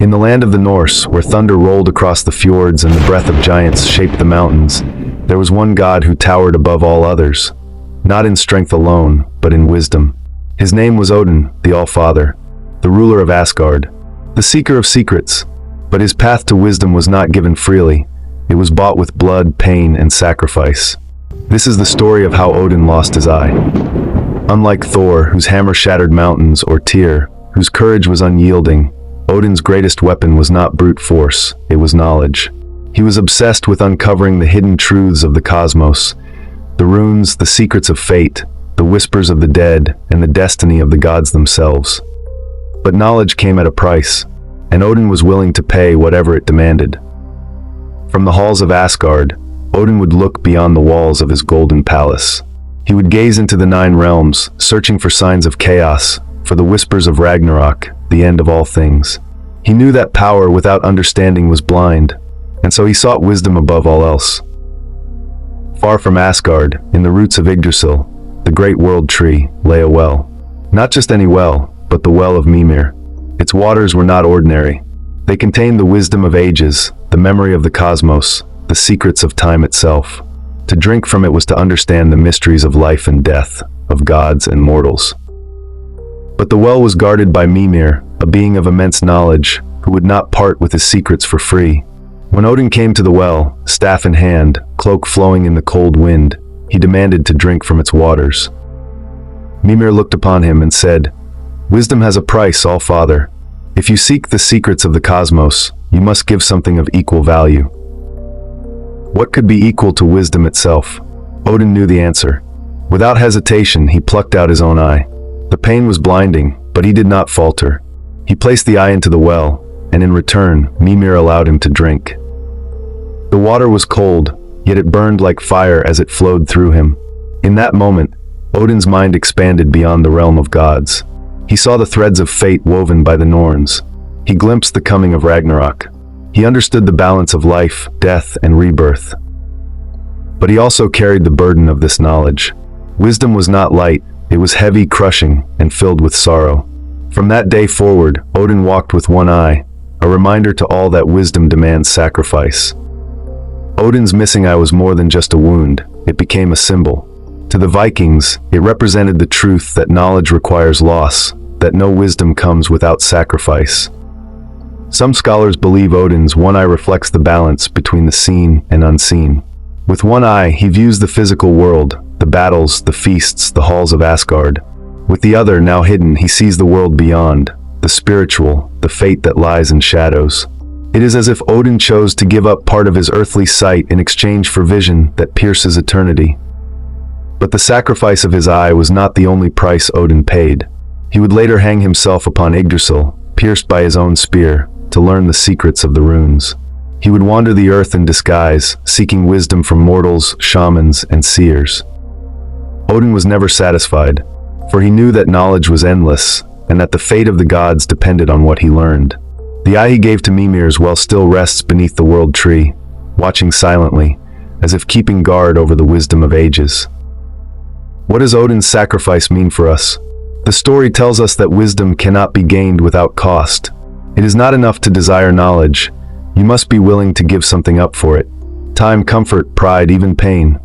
In the land of the Norse, where thunder rolled across the fjords and the breath of giants shaped the mountains, there was one god who towered above all others, not in strength alone, but in wisdom. His name was Odin, the All-Father, the ruler of Asgard, the seeker of secrets. But his path to wisdom was not given freely. It was bought with blood, pain, and sacrifice. This is the story of how Odin lost his eye. Unlike Thor, whose hammer shattered mountains, or Tyr, whose courage was unyielding, Odin's greatest weapon was not brute force, it was knowledge. He was obsessed with uncovering the hidden truths of the cosmos, the runes, the secrets of fate, the whispers of the dead, and the destiny of the gods themselves. But knowledge came at a price, and Odin was willing to pay whatever it demanded. From the halls of Asgard, Odin would look beyond the walls of his golden palace. He would gaze into the 9 realms, searching for signs of chaos, for the whispers of Ragnarok, the end of all things. He knew that power without understanding was blind, and so he sought wisdom above all else. Far from Asgard, in the roots of Yggdrasil, the great world tree, lay a well. Not just any well, but the Well of Mimir. Its waters were not ordinary. They contained the wisdom of ages, the memory of the cosmos, the secrets of time itself. To drink from it was to understand the mysteries of life and death, of gods and mortals. But the well was guarded by Mimir, a being of immense knowledge, who would not part with his secrets for free. When Odin came to the well, staff in hand, cloak flowing in the cold wind, he demanded to drink from its waters. Mimir looked upon him and said, "Wisdom has a price, All-Father. If you seek the secrets of the cosmos, you must give something of equal value." What could be equal to wisdom itself? Odin knew the answer. Without hesitation, he plucked out his own eye. The pain was blinding, but he did not falter. He placed the eye into the well, and in return, Mimir allowed him to drink. The water was cold, yet it burned like fire as it flowed through him. In that moment, Odin's mind expanded beyond the realm of gods. He saw the threads of fate woven by the Norns. He glimpsed the coming of Ragnarok. He understood the balance of life, death, and rebirth. But he also carried the burden of this knowledge. Wisdom was not light, it was heavy, crushing, and filled with sorrow. From that day forward, Odin walked with one eye, a reminder to all that wisdom demands sacrifice. Odin's missing eye was more than just a wound, it became a symbol. To the Vikings, it represented the truth that knowledge requires loss, that no wisdom comes without sacrifice. Some scholars believe Odin's one eye reflects the balance between the seen and unseen. With one eye, he views the physical world, the battles, the feasts, the halls of Asgard. With the other, now hidden, he sees the world beyond, the spiritual, the fate that lies in shadows. It is as if Odin chose to give up part of his earthly sight in exchange for vision that pierces eternity. But the sacrifice of his eye was not the only price Odin paid. He would later hang himself upon Yggdrasil, pierced by his own spear, to learn the secrets of the runes. He would wander the earth in disguise, seeking wisdom from mortals, shamans, and seers. Odin was never satisfied, for he knew that knowledge was endless, and that the fate of the gods depended on what he learned. The eye he gave to Mimir's well still rests beneath the world tree, watching silently, as if keeping guard over the wisdom of ages. What does Odin's sacrifice mean for us? The story tells us that wisdom cannot be gained without cost. It is not enough to desire knowledge. You must be willing to give something up for it. Time, comfort, pride, even pain.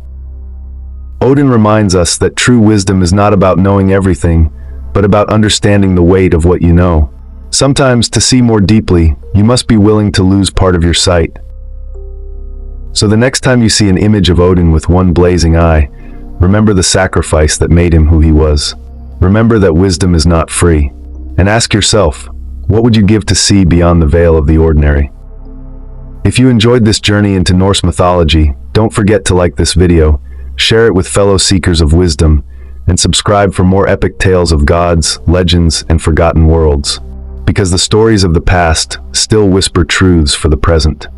Odin reminds us that true wisdom is not about knowing everything, but about understanding the weight of what you know. Sometimes, to see more deeply, you must be willing to lose part of your sight. So the next time you see an image of Odin with one blazing eye, remember the sacrifice that made him who he was. Remember that wisdom is not free. And ask yourself, what would you give to see beyond the veil of the ordinary? If you enjoyed this journey into Norse mythology, don't forget to like this video, share it with fellow seekers of wisdom, and subscribe for more epic tales of gods, legends, and forgotten worlds. Because the stories of the past still whisper truths for the present.